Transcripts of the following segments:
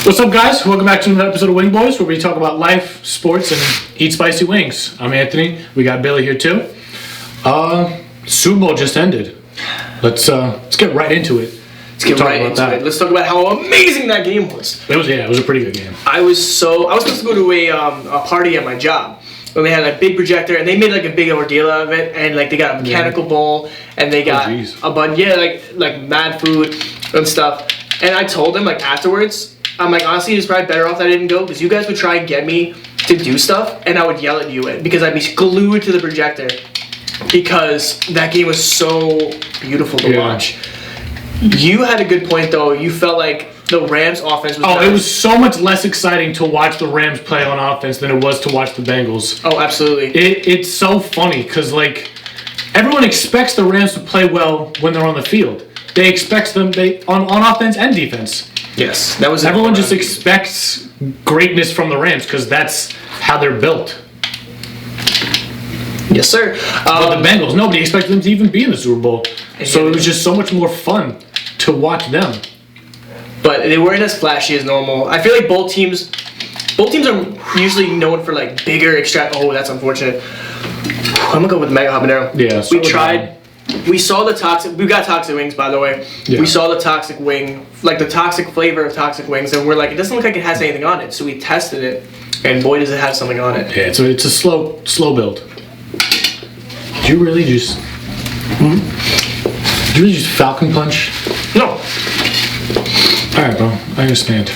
What's up, guys? Welcome back to another episode of Wingboys, where we talk about life, sports, and eat spicy wings. I'm Anthony. We got Billy here too. Super Bowl just ended. Let's get right into it. Let's get right into it. Let's talk about how amazing that game was. It was a pretty good game. I was supposed to go to a party at my job. When they had a big projector, and they made like a big ordeal out of it, and like they got a mechanical bowl, and they got a bunch, like mad food and stuff. And I told them like afterwards, I'm like, honestly, it's probably better off that I didn't go, because you guys would try and get me to do stuff, and I would yell at you because I'd be glued to the projector, because that game was so beautiful to watch. You had a good point though. You felt like the Rams offense was it was so much less exciting to watch the Rams play on offense than it was to watch the Bengals. Oh, absolutely. It's so funny because like everyone expects the Rams to play well when they're on the field. They expect them on offense and defense. Yes, that was everyone just expects greatness from the Rams because that's how they're built. Yes, sir. But the Bengals, nobody expected them to even be in the Super Bowl. So it was just so much more fun to watch them. But they weren't as flashy as normal. I feel like both teams are usually known for like bigger extract. Oh, that's unfortunate. I'm gonna go with Mega Habanero. Yeah. We tried. We saw the toxic. We got toxic wings, by the way. Yeah. We saw the toxic wing, like the toxic flavor of toxic wings, and we're like, it doesn't look like it has anything on it. So we tested it, and boy, does it have something on it. Yeah, it's a slow build. Did you really just? Did you really just Falcon Punch? No. Alright, bro. I understand.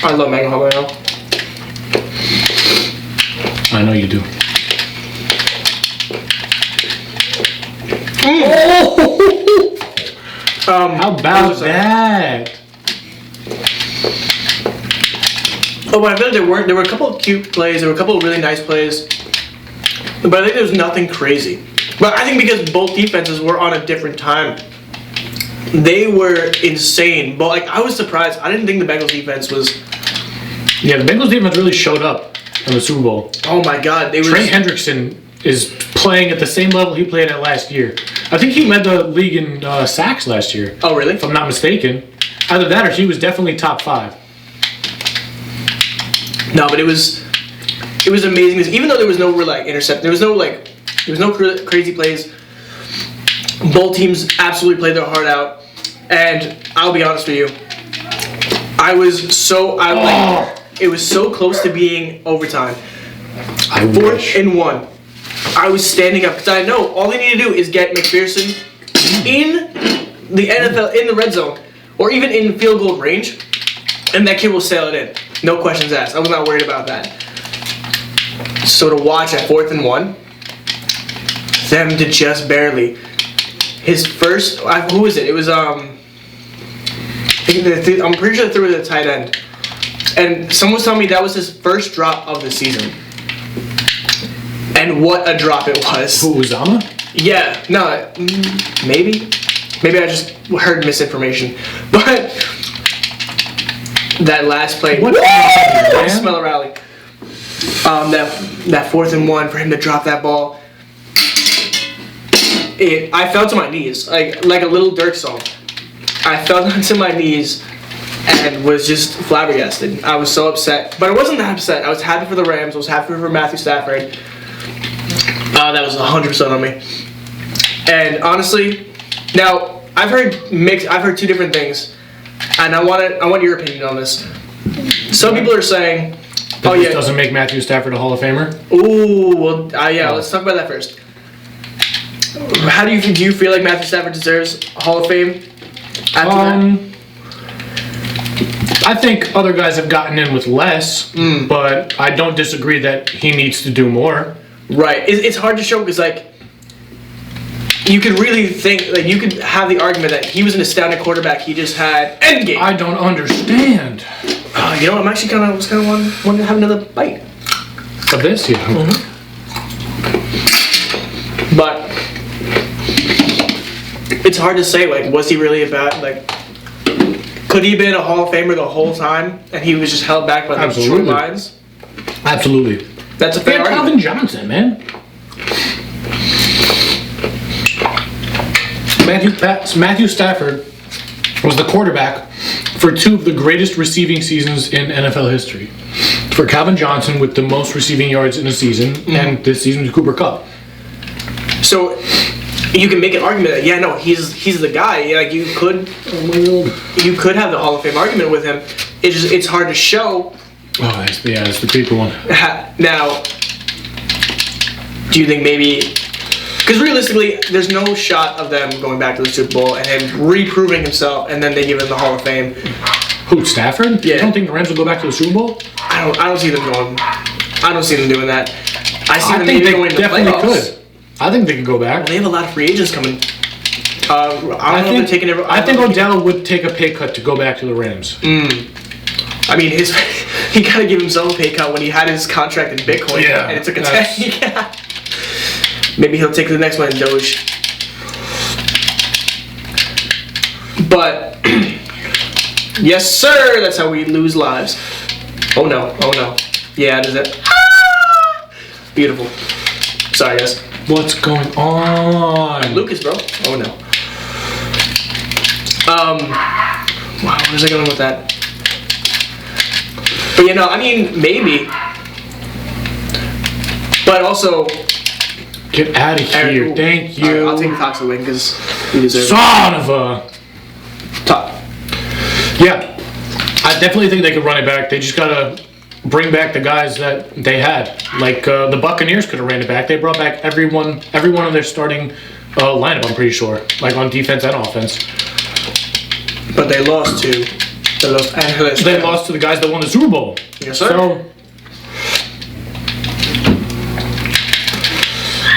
I love Mega Habanero. I know you do. How about that? Oh, but I feel like there were a couple of cute plays. There were a couple of really nice plays. But I think there was nothing crazy. But I think because both defenses were on a different time, they were insane. But like I was surprised. I didn't think the Bengals defense was. Yeah, the Bengals defense really showed up in the Super Bowl. Oh my God, Trey Hendrickson is playing at the same level he played at last year. I think he led the league in sacks last year. Oh really? If I'm not mistaken. Either that or he was definitely top 5. No, but it was amazing. Even though there was no intercept, there was no crazy plays. Both teams absolutely played their heart out, and I'll be honest with you, it was so close to being overtime. 4th and 1. I was standing up because I know all they need to do is get McPherson in the NFL in the red zone or even in field goal range, and that kid will sail it in. No questions asked. I was not worried about that. So to watch at 4th and 1, them to just barely. His first, who was it? It was I'm pretty sure they threw it at the tight end, and someone was telling me that was his first drop of the season. And what a drop it was! Who, Uzama? Yeah, no, maybe I just heard misinformation, but that last play. What? Smell a rally. That 4th and 1 for him to drop that ball. I fell to my knees, like a little Dirk song. I fell onto my knees and was just flabbergasted. I was so upset, but I wasn't that upset. I was happy for the Rams. I was happy for Matthew Stafford. That was 100% on me. And honestly, now I've heard two different things, and I want your opinion on this. Some people are saying, this doesn't make Matthew Stafford a Hall of Famer. Ooh, well, yeah. Let's talk about that first. How do you feel like Matthew Stafford deserves Hall of Fame after that? I think other guys have gotten in with less, but I don't disagree that he needs to do more. Right. It's hard to show because like you could really think like you could have the argument that he was an astounding quarterback. He just had endgame. I don't understand. You know what? I'm actually kind of wanting to have another bite of this. Yeah. But it's hard to say, like, was he really about, like, could he have been a Hall of Famer the whole time and he was just held back by the short lines? Absolutely. That's a fair argument. Calvin Johnson, man. Matthew Stafford was the quarterback for two of the greatest receiving seasons in NFL history. For Calvin Johnson with the most receiving yards in a season, and this season Cooper Kupp. So you can make an argument that he's the guy. Like you could have the Hall of Fame argument with him. It's hard to show. Oh, that's the people one. Now, do you think maybe? Because realistically, there's no shot of them going back to the Super Bowl and him reproving himself, and then they give him the Hall of Fame. Who, Stafford? Yeah. You don't think the Rams will go back to the Super Bowl? I don't see them going. I don't see them doing that. I see them think maybe going to the definitely playoffs. could. I think they could go back. They have a lot of free agents coming. I don't know if they're taking I think Odell would take a pay cut to go back to the Rams. I mean, he got to give himself a pay cut when he had his contract in Bitcoin, Yeah, and it took a 10. Yeah. Maybe he'll take the next one in Doge. But yes, sir. That's how we lose lives. Oh no! Oh no! Yeah, does it? Ah! Beautiful. Sorry, guys. What's going on? Lucas, bro. Oh no. Wow, where's I going with that? But I mean, maybe. But also, Get out of here. Ooh. Thank you. All right, I'll take the toxic wing because you deserve Son of a... Top. Yeah. I definitely think they could run it back. They just got to bring back the guys that they had. Like, the Buccaneers could have ran it back. They brought back every one of their starting lineup, I'm pretty sure. Like, on defense and offense. But they lost to the Los Angeles. They lost to the guys that won the Super Bowl. Yes, sir. So,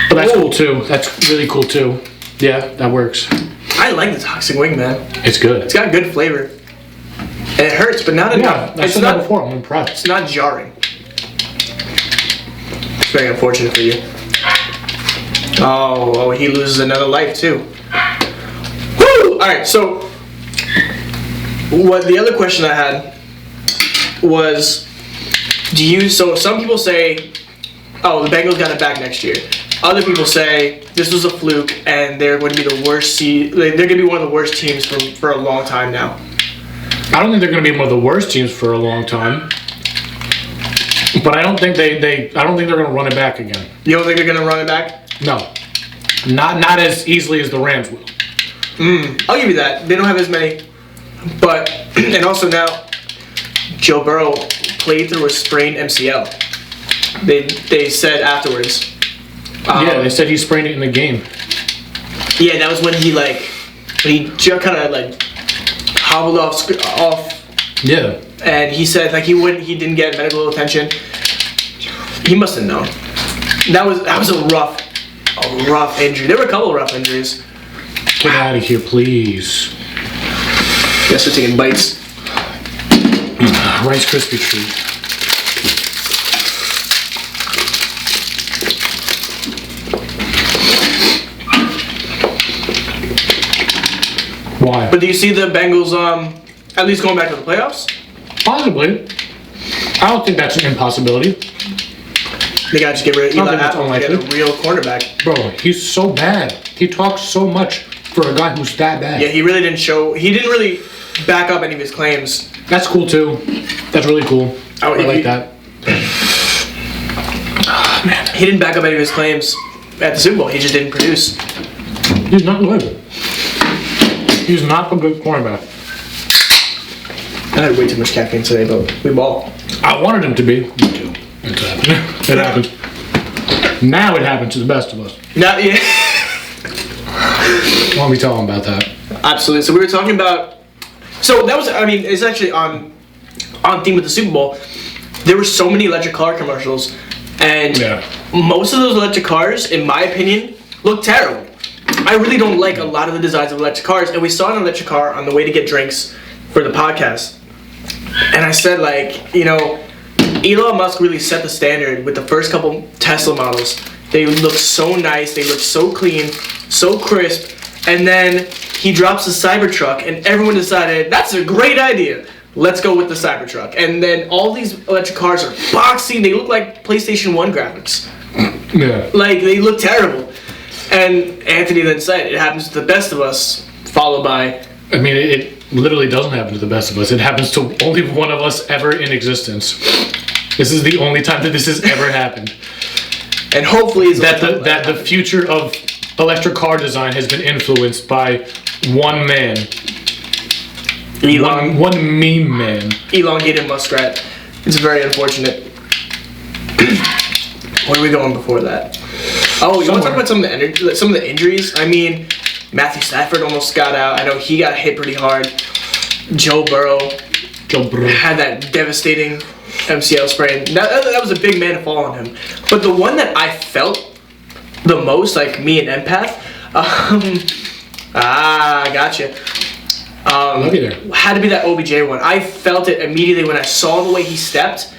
but that's cool too. That's really cool too. Yeah, that works. I like the toxic wing, man. It's good. It's got good flavor. And it hurts, but not enough. Yeah, I said that before. I'm impressed. It's not jarring. It's very unfortunate for you. Oh, he loses another life too. Woo! All right, so what the other question I had was, so some people say, oh, the Bengals got it back next year. Other people say this was a fluke and they're going to be the worst they're going to be one of the worst teams for a long time now. I don't think they're going to be one of the worst teams for a long time. But I don't think they're going to run it back again. You don't think they're going to run it back? No. Not as easily as the Rams will. I'll give you that. They don't have as many. But, and also now, Joe Burrow played through a sprained MCL. They said afterwards. Yeah, they said he sprained it in the game. Yeah, that was when he just kind of hobbled off. Yeah. And he said he didn't get medical attention. He must have known. That was a rough injury. There were a couple of rough injuries. Get out of here, please. Yes, we're taking bites. Rice Krispie treat. Why? But do you see the Bengals at least going back to the playoffs? Possibly. I don't think that's an impossibility. They gotta just get rid of Eli Apple and get a unlikely. real quarterback. Bro, he's so bad. He talks so much for a guy who's that bad. Yeah, he didn't really back up any of his claims. That's cool too. That's really cool. I like that. Oh, man. He didn't back up any of his claims at the Super Bowl. He just didn't produce. He's not good. He's not a good cornerback. I had way too much caffeine today, but we ball. I wanted him to be. Me too. It happened. Now it happened to the best of us. Now, yeah. Why don't we tell him about that? Absolutely. So we were talking about. So that was. I mean, it's actually on theme with the Super Bowl. There were so many electric car commercials, and most of those electric cars, in my opinion, look terrible. I really don't like a lot of the designs of electric cars, and we saw an electric car on the way to get drinks for the podcast. And I said, Elon Musk really set the standard with the first couple Tesla models. They look so nice, they look so clean, so crisp, and then he drops the Cybertruck, and everyone decided, that's a great idea. Let's go with the Cybertruck. And then all these electric cars are boxy, they look like PlayStation 1 graphics. Yeah. They look terrible. And Anthony then said, it happens to the best of us, followed by... I mean, literally doesn't happen to the best of us. It happens to only one of us ever in existence. This is the only time that this has ever happened. And hopefully that the future of electric car design has been influenced by one man. One meme man. Elongated muskrat. It's very unfortunate. Where are we going before that? Oh, you want to talk about some of the injuries? I mean, Matthew Stafford almost got out. I know he got hit pretty hard. Joe Burrow had that devastating MCL sprain. That was a big man to fall on him. But the one that I felt the most, like me and Empath, gotcha. Looky there. Had to be that OBJ one. I felt it immediately when I saw the way he stepped,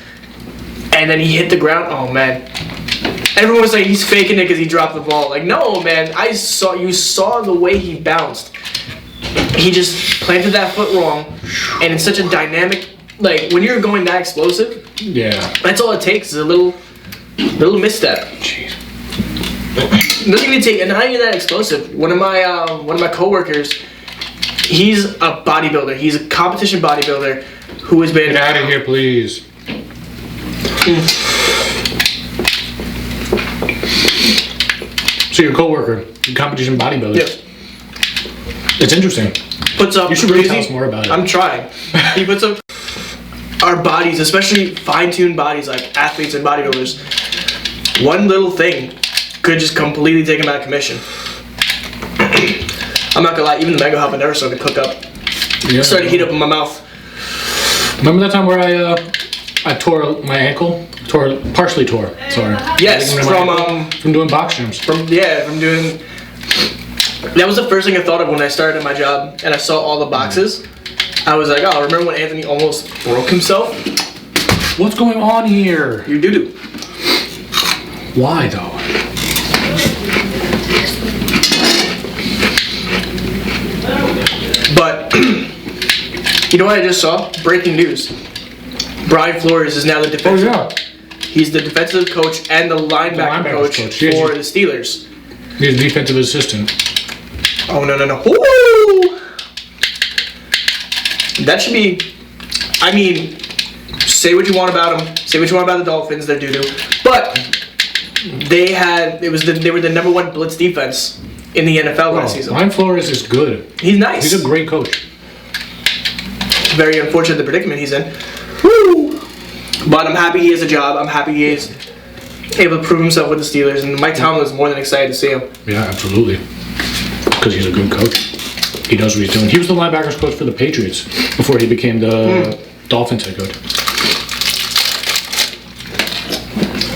and then he hit the ground. Oh man. Everyone was like, he's faking it because he dropped the ball. Like, no, man. You saw the way he bounced. He just planted that foot wrong, and it's such a dynamic. Like when you're going that explosive, yeah, that's all it takes is a little misstep. Jeez. Doesn't even take, and not even that explosive. One of my coworkers, he's a bodybuilder. He's a competition bodybuilder who has been. Get out of here, please. So your coworker, competition bodybuilder. Yes. It's interesting. Puts up. You should really tell us more about it. I'm trying. He puts up our bodies, especially fine-tuned bodies like athletes and bodybuilders. One little thing could just completely take him out of commission. I'm not gonna lie, even the mega hop I never started to cook up. Yeah. Started to heat up in my mouth. Remember that time where I tore my ankle? Partially tore. Sorry. Yes, from doing box jumps. From doing. That was the first thing I thought of when I started my job, and I saw all the boxes. I was like, oh, remember when Anthony almost broke himself? What's going on here? Your doo-doo. Why though? But you know what I just saw? Breaking news. Brian Flores is now the defensive. Oh yeah. He's the defensive coach and the linebacker coach for the Steelers. He's a defensive assistant. Oh no. Woo! That should be. I mean, say what you want about them. Say what you want about the Dolphins. They're doo-doo. But they were the number one blitz defense in the NFL last season. Brian Flores is good. He's nice. He's a great coach. Very unfortunate the predicament he's in. Woo! But I'm happy he has a job. I'm happy he is able to prove himself with the Steelers. And Mike Tomlin is more than excited to see him. Yeah, absolutely. Because he's a good coach. He knows what he's doing. He was the linebackers coach for the Patriots before he became the Dolphins head coach.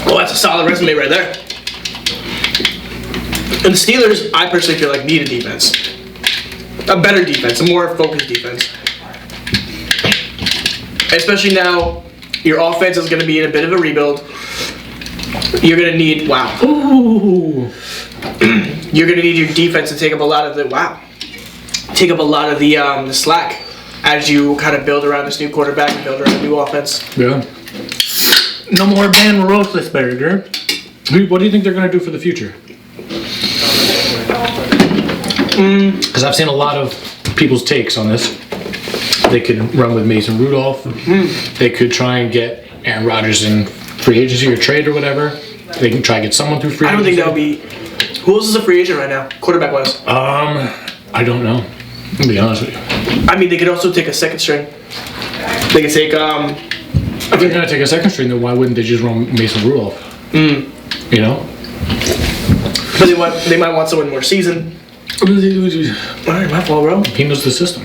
Oh, that's a solid resume right there. And the Steelers, I personally feel like need a defense. A better defense, a more focused defense. Especially now, your offense is going to be in a bit of a rebuild. You're going to need, you're going to need your defense to take up a lot of the, the slack as you kind of build around this new quarterback and build around a new offense. Yeah. No more Ben Roethlisberger. What do you think they're going to do for the future? Because I've seen a lot of people's takes on this. They could run with Mason Rudolph. They could try and get Aaron Rodgers in free agency or trade or whatever. They can try and get someone through free agency. I don't think that would be... Who else is a free agent right now, quarterback-wise? I don't know. I'll be honest with you. I mean, they could also take a second string. They could take... If they're going to take a second string, then why wouldn't they just run Mason Rudolph? You know? But they might want someone more seasoned. Alright, my fault, bro. He knows the system.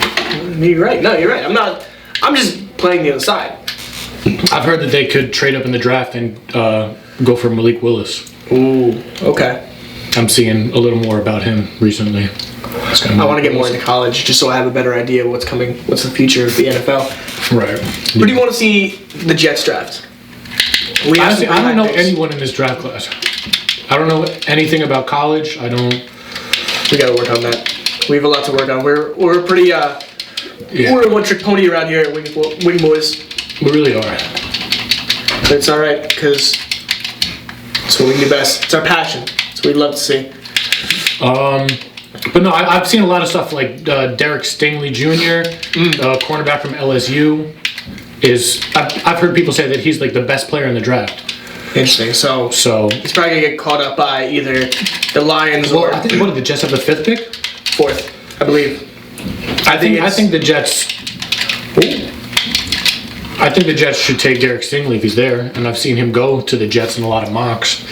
You're right. No, you're right. I'm just playing the other side. I've heard that they could trade up in the draft and go for Malik Willis. Ooh, okay. I'm seeing a little more about him recently. I want to get more into college just so I have a better idea of what's coming, what's the future of the NFL. Right. Where do you want to see the Jets draft? Honestly, I don't know anyone in this draft class. I don't know anything about college. We gotta work on that. We have a lot to work on. We're pretty we're a one-trick pony around here at Wingboys. We really are. But it's all right because it's what we do best. It's our passion. It's what we'd love to see. But no, I've seen a lot of stuff like Derek Stingley Jr., cornerback from LSU. I've heard people say that he's like the best player in the draft. Interesting. So he's probably gonna get caught up by either the Lions or I think what did the Jets have the 5th pick? 4th, I believe. I think the Jets. I think the Jets should take Derek Stingley if he's there, and I've seen him go to the Jets in a lot of mocks.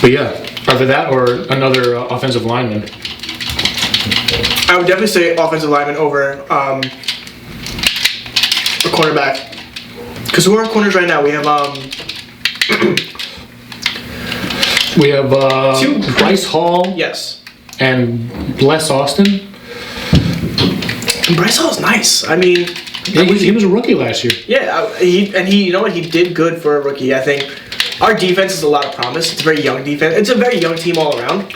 But yeah, either that or another offensive lineman. I would definitely say offensive lineman over a cornerback. Because who are our corners right now? We have Bryce Hall. Yes. And Bless Austin. And Bryce Hall's nice. I mean, he was a rookie last year. Yeah, he you know what, he did good for a rookie. I think our defense is a lot of promise. It's a very young defense. It's a very young team all around.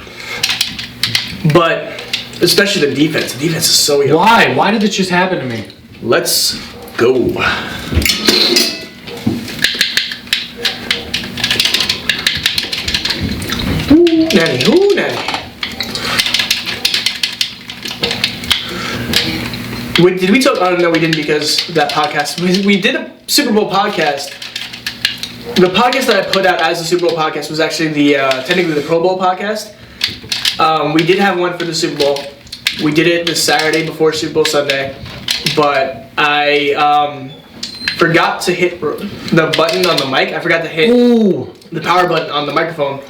But especially the defense. The defense is so young. Why? Why did this just happen to me? Let's go. Nanny, who nanny? Did we talk? Oh no, we didn't because that podcast. We did a Super Bowl podcast. The podcast that I put out as the Super Bowl podcast was actually technically the Pro Bowl podcast. We did have one for the Super Bowl. We did it this Saturday before Super Bowl Sunday, but I forgot to hit the button on the mic. I forgot to hit the power button on the microphone.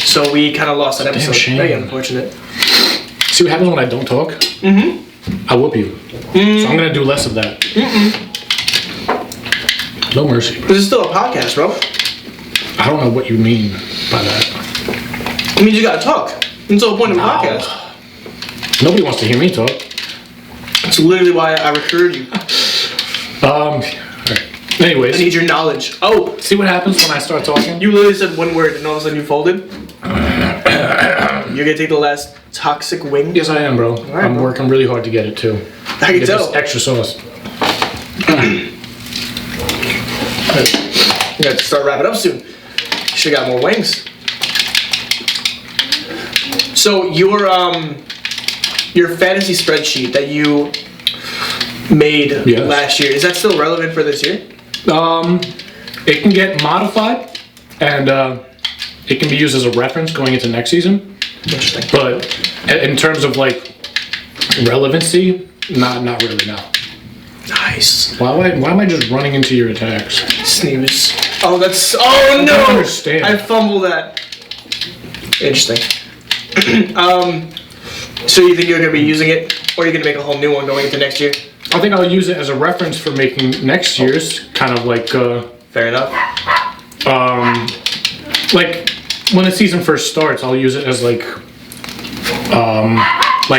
So we kind of lost that episode. Shame. Very unfortunate. See what happens when I don't talk? Mm-hmm. I whoop you. So I'm going to do less of that. No mercy. This is still a podcast, bro. I don't know what you mean by that. I mean, you got to talk. That's the whole point of a podcast. Nobody wants to hear me talk. That's literally why I recruited you. All right. Anyways. I need your knowledge. Oh. See what happens when I start talking? You literally said one word and all of a sudden you folded. You're going to take the last toxic wing? Yes, I am, bro. Right, I'm working really hard to get it, too. I can tell. This extra sauce. You got to start wrapping up soon. Should have got more wings. So your fantasy spreadsheet that you made last year, is that still relevant for this year? It can get modified, and it can be used as a reference going into next season. Interesting. But in terms of like relevancy, not really now. Nice. Why am I just running into your attacks? Snooze. Oh, that's. Oh no! I don't understand. I fumbled that. Interesting. So you think you're gonna be using it, or are you gonna make a whole new one going into next year? I think I'll use it as a reference for making next year's kind of like. Fair enough. Like when the season first starts, I'll use it as like,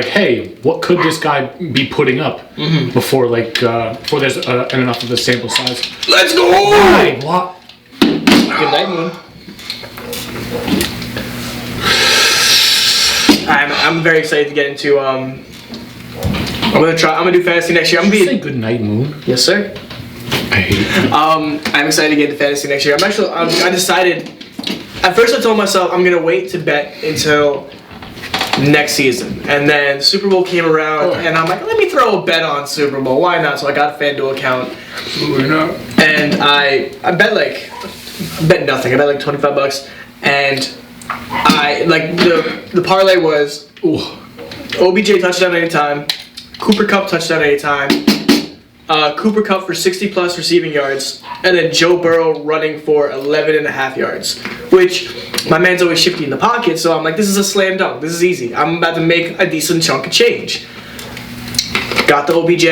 hey, what could this guy be putting up before there's enough of a sample size? Let's go! Why? What? Good night, Moon. I'm very excited to get into. I'm gonna do fantasy next year. Say good night, Moon. Yes, sir. I hate it. I'm excited to get into fantasy next year. I decided. At first, I told myself I'm gonna wait to bet until next season, and then Super Bowl came around, and I'm like, let me throw a bet on Super Bowl. Why not? So I got a FanDuel account, and I bet nothing. I bet like $25, and I like the parlay was OBJ touchdown anytime, Cooper Kupp touchdown anytime, Cooper Kupp for 60 plus receiving yards, and then Joe Burrow running for 11.5 yards, which my man's always shifty in the pocket, so I'm like, this is a slam dunk. This is easy. I'm about to make a decent chunk of change. Got the OBJ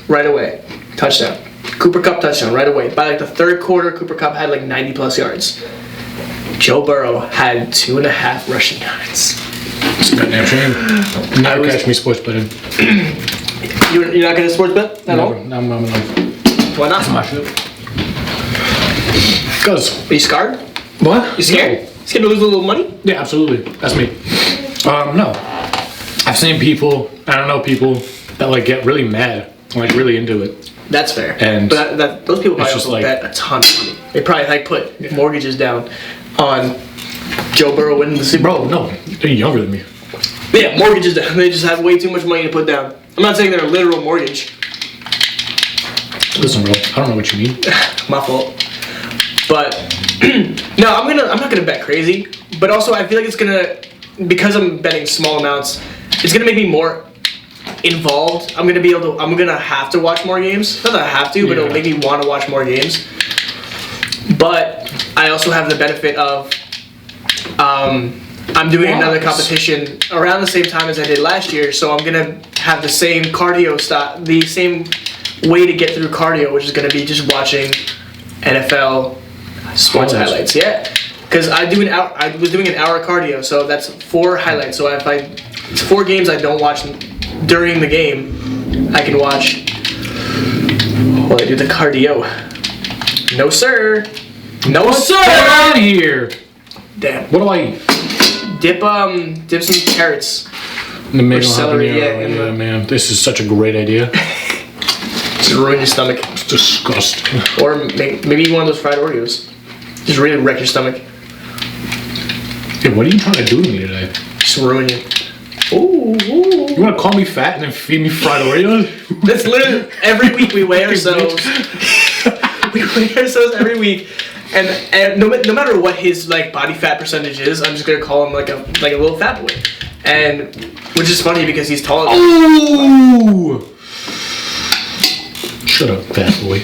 right away. Touchdown. Cooper Kupp touchdown right away. By like the third quarter, Cooper Kupp had like 90 plus yards. Joe Burrow had 2.5 rushing yards. It's a goddamn shame. Never catch me sports betting. You're not gonna sports bet at all? No, I'm not. Why not? Smash it. Because. Are you scared? What? You scared? No. Scared to lose a little money? Yeah, absolutely. That's me. No. I've seen people, I don't know, people that like get really mad, like really into it. That's fair. And but those people probably just also like, bet a ton of money. They probably like put mortgages down on Joe Burrow winning the Super Bowl. Bro, no, they're younger than me. Yeah, mortgages. They just have way too much money to put down. I'm not saying they're a literal mortgage. Listen, bro, I don't know what you mean. My fault. But no, I'm not gonna bet crazy. But also, I feel like it's gonna, because I'm betting small amounts, it's gonna make me more involved. I'm gonna have to watch more games. Not that I have to, but it'll make me want to watch more games. But I also have the benefit of I'm doing another competition around the same time as I did last year, so I'm gonna have the same cardio style, the same way to get through cardio, which is gonna be just watching NFL sports highlights. Yeah, because I was doing an hour cardio, so that's 4 highlights. So if it's 4 games I don't watch during the game, I can watch while I do the cardio. No sir. No sir. Get out of here. Damn. What do I eat? Dip some carrots. Or celery, yeah, man. This is such a great idea. Just ruin your stomach. It's disgusting. Or maybe eat one of those fried Oreos. Just really wreck your stomach. Hey, what are you trying to do to me today? Just ruin you. Ooh. You want to call me fat and then feed me fried Oreos? That's literally every week we weigh ourselves. We weigh ourselves every week, and no matter what his like body fat percentage is, I'm just gonna call him like a little fat boy, and which is funny because he's taller. Oh! Shut up, fat boy.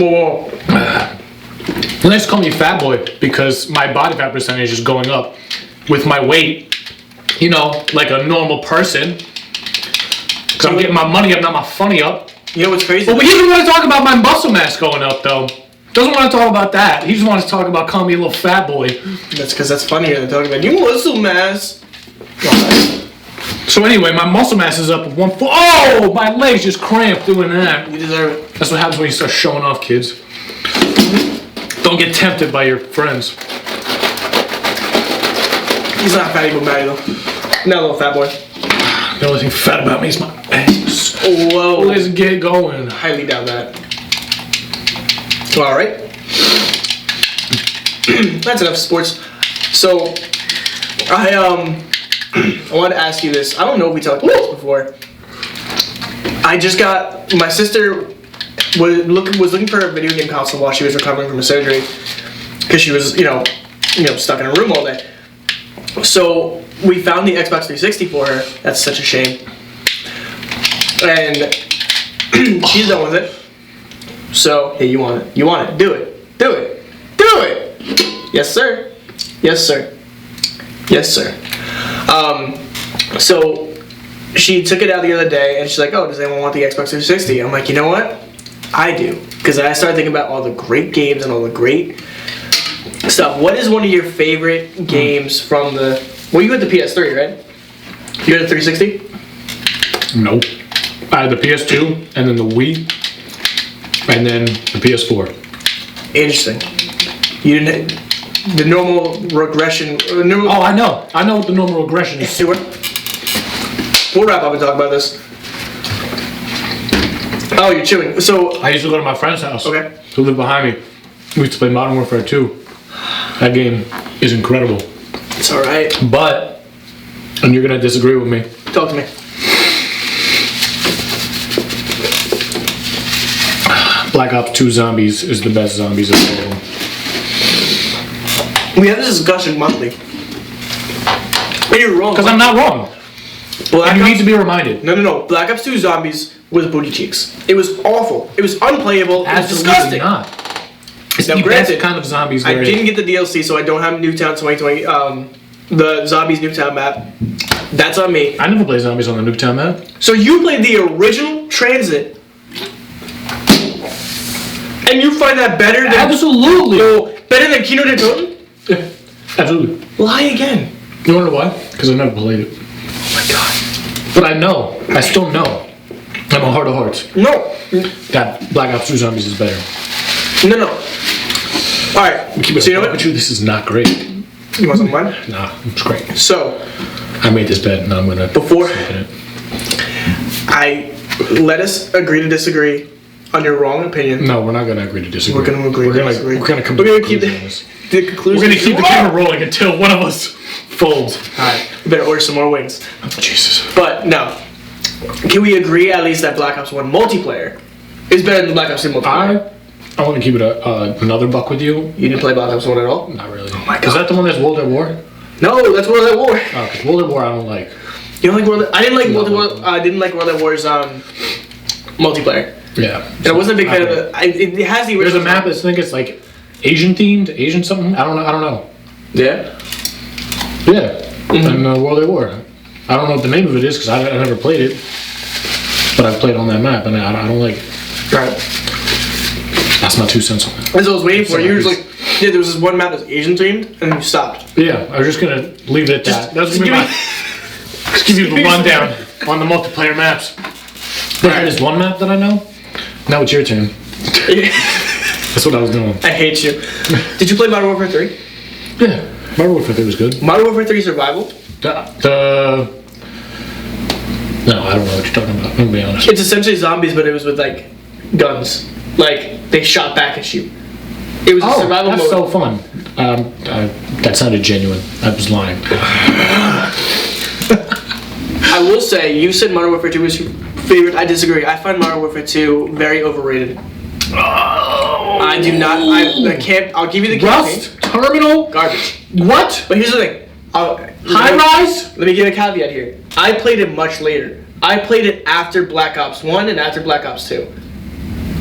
Whoa. Well, they just call me fat boy because my body fat percentage is going up with my weight. You know, like a normal person. Because I'm getting my money up, not my funny up. You know what's crazy? But we even want to talk about my muscle mass going up, though. Doesn't want to talk about that. He just wants to talk about calling me a little fat boy. That's because that's funnier than talking about your muscle mass. So anyway, my muscle mass is up 1 foot. Oh, my legs just cramped doing that. You deserve it. That's what happens when you start showing off, kids. Don't get tempted by your friends. He's not fatty, but Matty though. Not a little fat boy. The only thing fat about me is my ass. Whoa. Let's get going. Highly doubt that. All right. That's enough sports. So, I wanted to ask you this. I don't know if we talked about this before. I just got, my sister was looking for a video game console while she was recovering from her surgery because she was, you know, stuck in a room all day. So we found the Xbox 360 for her. That's such a shame. And she's done with it. So, hey, you want it? You want it? Do it. Do it. Do it. Yes, sir. Yes, sir. Yes, sir. So she took it out the other day and she's like, oh, does anyone want the Xbox 360? I'm like, you know what? I do. Because I started thinking about all the great games and all the great stuff. What is one of your favorite games from the... Well, you had the PS3, right? You had the 360? Nope. I had the PS2, and then the Wii, and then the PS4. Interesting. You didn't... The normal regression... Oh, I know. I know what the normal regression is. We'll wrap up and talk about this. Oh, you're chewing. So I used to go to my friend's house. Okay. Who lived behind me. We used to play Modern Warfare 2. That game is incredible. It's alright. But, and you're gonna disagree with me. Talk to me. Black Ops 2 Zombies is the best zombies of all of them. We have this discussion monthly. But you're wrong. Because I'm not wrong. And you need to be reminded. No. Black Ops 2 Zombies was booty cheeks. It was awful. It was unplayable. It was disgusting. Not. It's now, the granted, best kind of zombies there I is. didn't get the DLC, so I don't have Nuketown 2020. The Zombies Nuketown map. That's on me. I never played zombies on the Nuketown map. So you played the original Transit, and you find that better than Absolutely. better than Kino de Toten? Yeah, absolutely. Lie again. You wanna know why? Because I never played it. Oh my god. But I know. I still know. I'm a heart of hearts. No. That Black Ops 2 Zombies is better. No. Alright. So you know what? This is not great. You want some wine? Nah, it's great. So I made this bet and I'm gonna before sleep in it. let us agree to disagree on your wrong opinion. No, we're not gonna agree to disagree. We're gonna agree. We're gonna come. We're gonna keep the conclusion. We're gonna keep the camera rolling until one of us folds. All right, we better order some more wings. Jesus. But no, can we agree at least that Black Ops 1 multiplayer is better than Black Ops 2 multiplayer? I want to keep it another buck with you. You didn't play Black Ops 1 at all? Not really. Oh my god. Is that the one that's World at War? No, that's World at War. Oh, because World at War I don't like. You don't like World? I didn't like World at War. I didn't like World at War's multiplayer. Yeah. And I wasn't a big fan of it. It has the original. There's a map that I think it's like Asian themed, Asian something. I don't know. Yeah. Yeah. And World at War. I don't know what the name of it is because I never played it, but I've played on that map and I don't like it. Right. That's my 2 cents on it. That's what I was waiting for. You were like, yeah, there was this one map that's Asian themed, and then you stopped. Yeah, I was just gonna leave it at that. That's gonna be my. Just give you the rundown on the multiplayer maps. There is one map that I know. Now it's your turn. That's what I was doing. I hate you. Did you play Modern Warfare 3? Yeah, Modern Warfare 3 was good. Modern Warfare 3 Survival? No, I don't know what you're talking about. I'm gonna be honest. It's essentially zombies, but it was with like guns. Like they shot back at you. It was a survival that's mode. so fun. That sounded genuine. I was lying. I will say, you said Modern Warfare 2 was your favorite. I disagree. I find Modern Warfare 2 very overrated. I do not. I can't. I'll give you the Rust Terminal garbage. What? But here's the thing. High Rise? Let me give a caveat here. I played it much later. I played it after Black Ops 1 and after Black Ops 2.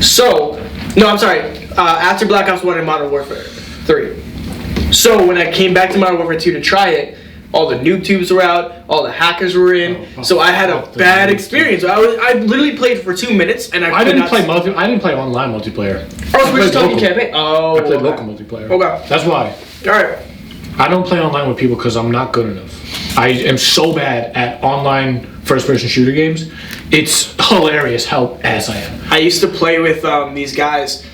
So, no, I'm sorry. After Black Ops 1 and Modern Warfare 3. So when I came back to Modern Warfare 2 to try it, all the noob tubes were out, all the hackers were in, so I had a bad experience. I literally played for 2 minutes, and I didn't play online multiplayer. Oh, so we're just talking campaign. Oh, I played local multiplayer. Okay, that's why. All right. I don't play online with people because I'm not good enough. I am so bad at online first-person shooter games. It's hilarious how ass I am. I used to play with these guys,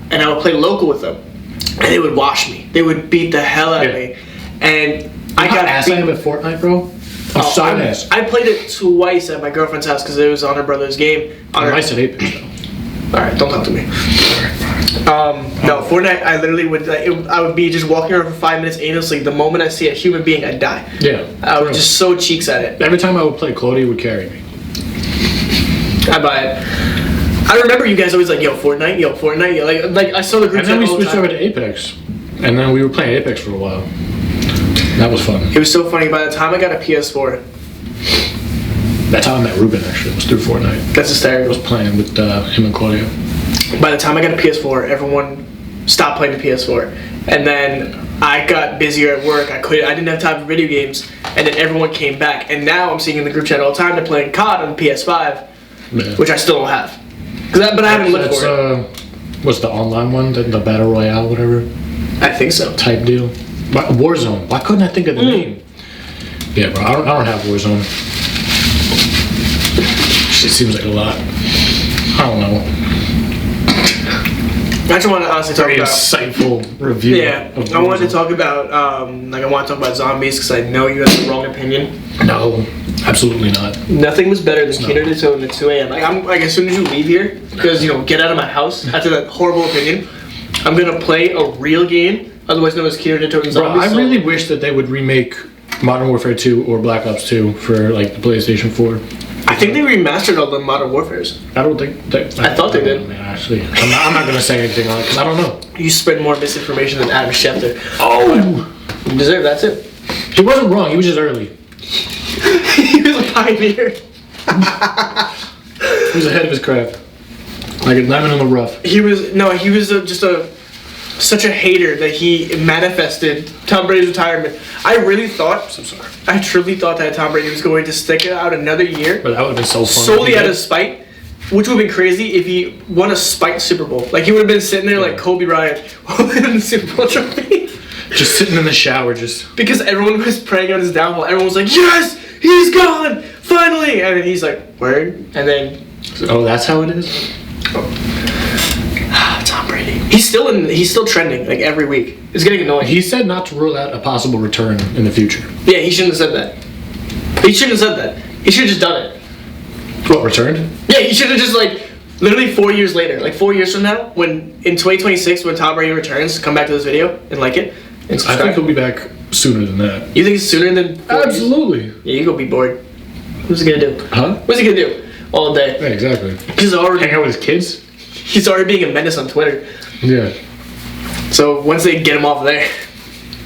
and I would play local with them, and they would wash me. They would beat the hell out of me, and I got ass I am at Fortnite, bro. I'm so ass. I played it twice at my girlfriend's house because it was on her brother's game. Nice at Apex though. All right, don't talk to me. No, Fortnite. I literally would. I would be just walking around for 5 minutes aimlessly. The moment I see a human being, I'd die. Yeah. I was just so cheeks at it. Every time I would play, Claudia would carry me. I buy it. I remember you guys always like, yo, Fortnite, yo, Fortnite, yo. Like I saw the group. And then we switched over to Apex, and then we were playing Apex for a while. That was fun. It was so funny. By the time I got a PS4. That's how I met Ruben, actually. It was through Fortnite. That's hysterical. I was playing with him and Claudio. By the time I got a PS4, everyone stopped playing the PS4. And then I got busier at work. I didn't have time for video games. And then everyone came back. And now I'm seeing in the group chat all the time they're playing COD on the PS5, which I still don't have. But I haven't looked for it. What's the online one? The Battle Royale, whatever? I think so. Type deal. Warzone. Why couldn't I think of the name? Yeah, bro. I don't have Warzone. It seems like a lot. I don't know. I just want to honestly talk about insightful review. Yeah, I wanted to talk about I want to talk about zombies because I know you have the wrong opinion. No, absolutely not. Nothing was better than Kino de Toe at 2 a.m. Like as soon as you leave here, because get out of my house after that horrible opinion, I'm gonna play a real game, otherwise known as Kino de Toe and Zombies. Bro, I really wish that they would remake Modern Warfare 2 or Black Ops 2 for like the PlayStation 4. I think they remastered all the Modern Warfares. I don't think I thought they did. Actually, I'm not gonna say anything on it because I don't know. You spread more misinformation than Adam Schefter. Oh, you deserve that too. He wasn't wrong. He was just early. He was a pioneer. He was ahead of his craft. Like a diamond in the rough. He was such a hater that he manifested Tom Brady's retirement. I truly thought that Tom Brady was going to stick it out another year. But that would have been so fun. Solely out of spite, which would have been crazy if he won a spite Super Bowl. Like he would have been sitting there like Kobe Bryant holding the Super Bowl trophy. Just sitting in the shower, just because everyone was praying on his downfall. Everyone was like, "Yes, he's gone, finally!" And then he's like, "Word," and then. Oh, that's how it is. Tom Brady. He's still trending like every week. It's getting annoying. He said not to rule out a possible return in the future. Yeah, he shouldn't have said that. He shouldn't have said that. He should have just done it. What, returned? Yeah, he should have just literally 4 years later, like 4 years from now, when in 2026, when Tom Brady returns, come back to this video and like it and I subscribe. think he'll be back sooner than that. You think it's sooner than 4 years? Absolutely. Yeah, you gonna be bored. What's he gonna do? Huh? What's he gonna do all day? Yeah, exactly. He's already Hang out with his kids? he's already being a menace on Twitter. Yeah. So once they get him off there,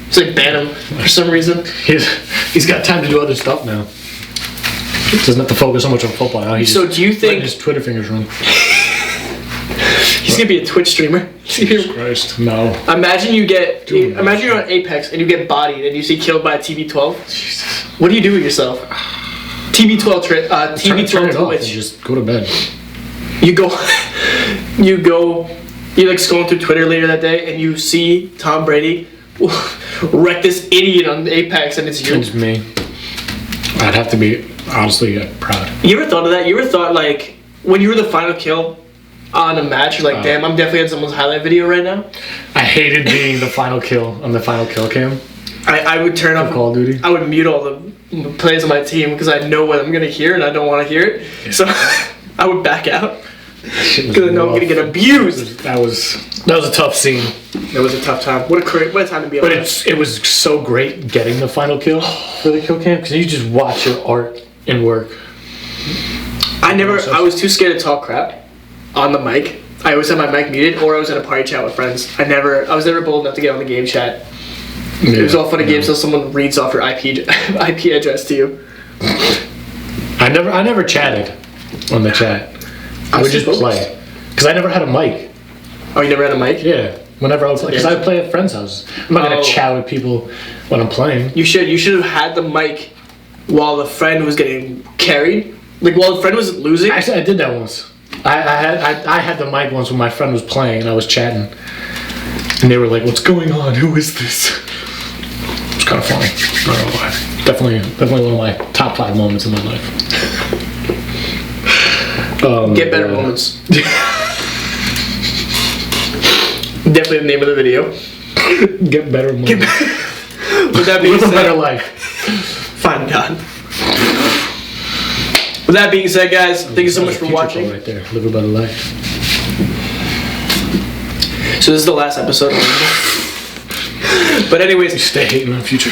it's like ban him for some reason. He's got time to do other stuff now. He doesn't have to focus so much on football now. He's So do you letting think his Twitter fingers run? he's gonna be a Twitch streamer? Jesus Christ, no. Imagine you get Dude, imagine you're on Apex and you get bodied and you see killed by a TB12. Jesus. What do you do with yourself? TB12 Turn it off and Twitch. just go to bed. You go, you're like scrolling through Twitter later that day and you see Tom Brady wreck this idiot on Apex and it's you. It's me. I'd have to be, honestly, proud. You ever thought of that? You ever thought like, when you were the final kill on a match, you're like, damn, I'm definitely on someone's highlight video right now? I hated being the final kill on the final kill cam. I would turn off Call of Duty. I would mute all the players on my team because I know what I'm gonna hear and I don't want to hear it. Yeah. So I would back out Shit was because I know I'm rough. gonna get abused. That was a tough scene. That was a tough time. What a time to be But alive. it was so great getting the final kill for the kill cam because you just watch your art and work. I was too scared to talk crap on the mic. I always had my mic muted or I was in a party chat with friends. I was never bold enough to get on the game chat. Yeah, It was all fun and games until someone reads off your IP address to you. I never chatted on the chat. I would just suppose. play because I never had a mic. Oh, you never had a mic? Yeah, whenever I was because I would play at friends' houses. I'm not gonna chat with people when I'm playing. You should have had the mic while the friend was getting carried. Like while the friend was losing. Actually, I did that once. I had the mic once when my friend was playing and I was chatting, and they were like, "What's going on? Who is this?" It's kind of funny. I don't know why. Definitely one of my top 5 moments in my life. Get better moments. Definitely the name of the video. Get better moments. With that being Live a better said, life. fine God. With that being said, guys, thank you so much for Future watching. quote right there. Live a better life. So this is the last episode. But anyways, Stay hating on Future.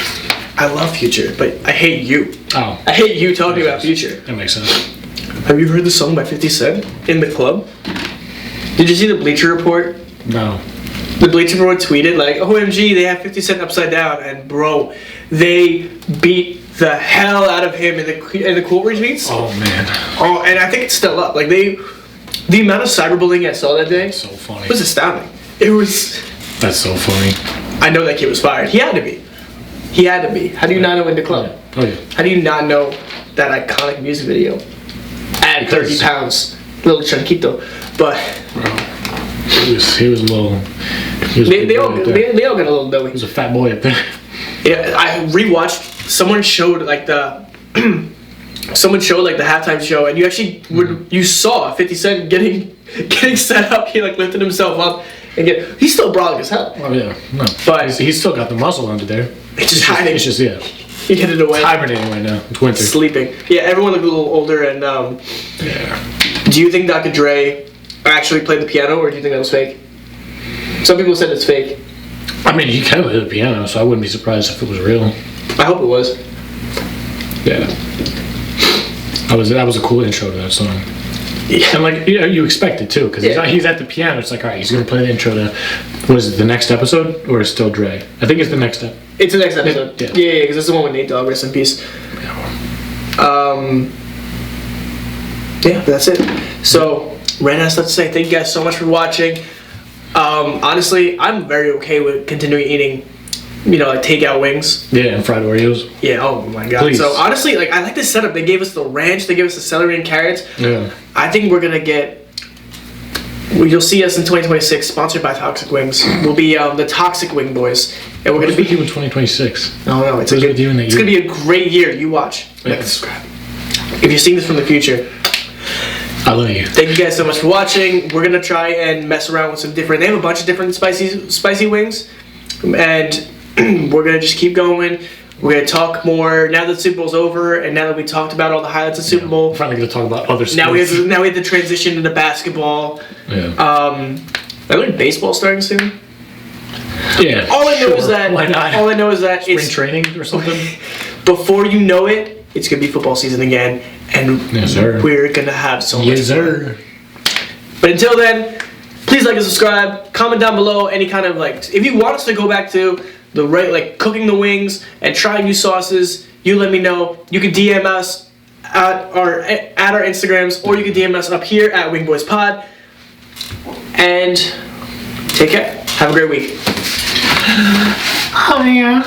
I love Future, but I hate you. Oh, I hate you talking about Future. that makes sense. Have you heard the song by 50 Cent, In the Club? Did you see the Bleacher Report? No. The Bleacher Report tweeted like, OMG, they have 50 Cent upside down, and bro, they beat the hell out of him in the quote retweets. Oh man. Oh, and I think it's still up. Like the amount of cyberbullying I saw that day So funny. was astounding. It was. That's so funny. I know that kid was fired. He had to be. He had to be. How do you not know In the Club? Oh yeah. How do you not know that iconic music video? At 30 Because- pounds, little chunquito, but He was a little. He was a they big all boy up there. they all got a little doughy. He was a fat boy up there. Yeah, I rewatched. Someone showed like the halftime show, and you actually you saw 50 Cent getting set up. He like lifted himself up and he's still brolic as hell. Oh yeah. No. But He's still got the muscle under there. it's just hiding. It's just yeah. He hid it away. It's hibernating right now. It's winter. Sleeping. Yeah, everyone looked a little older. And Yeah. do you think Dr. Dre actually played the piano, or do you think that was fake? Some people said it's fake. I mean, he can play the piano, so I wouldn't be surprised if it was real. I hope it was. Yeah. That was a cool intro to that song. Yeah. And like you expect it too, because Yeah. he's at the piano. It's like, all right, he's gonna play the intro to. Was it the next episode or is it still Dre? I think it's the next step. It's the next episode. Yeah. Yeah, because that's the one with Nate Dogg. Rest in peace. Yeah, that's it. So, ran out of stuff to say. Thank you guys so much for watching. Honestly, I'm very okay with continuing eating, like takeout wings. Yeah, and fried Oreos. Yeah, oh my god. Please. So honestly, like I like this setup. They gave us the ranch, they gave us the celery and carrots. Yeah. I think we're gonna get. Well, you'll see us in 2026, sponsored by Toxic Wings. We'll be the Toxic Wingboys, and we're What's gonna be. with you in 2026? No, it's What's with you in that it's year? gonna be a great year. You watch. Yeah. Like, subscribe. If you're seeing this from the future, I love you. thank you guys so much for watching. We're gonna try and mess around with some different. They have a bunch of different spicy wings, and we're gonna just keep going. We're gonna talk more now that the Super Bowl's over, and now that we talked about all the highlights of Super Bowl. We're finally gonna talk about other sports. Now we have to transition into basketball. Yeah. I think baseball's starting soon. Yeah. All I know is that. Why not? All I know is that Spring training or something. Before you know it, it's gonna be football season again, and Yes, sir. we're gonna have so much Yes, fun. sir. But until then, please like and subscribe. Comment down below any kind of like if you want us to go back to the right like cooking the wings and trying new sauces. You let me know. You can DM us at our Instagrams, or you can DM us up here at Wingboys Pod. And take care. Have a great week. Oh yeah.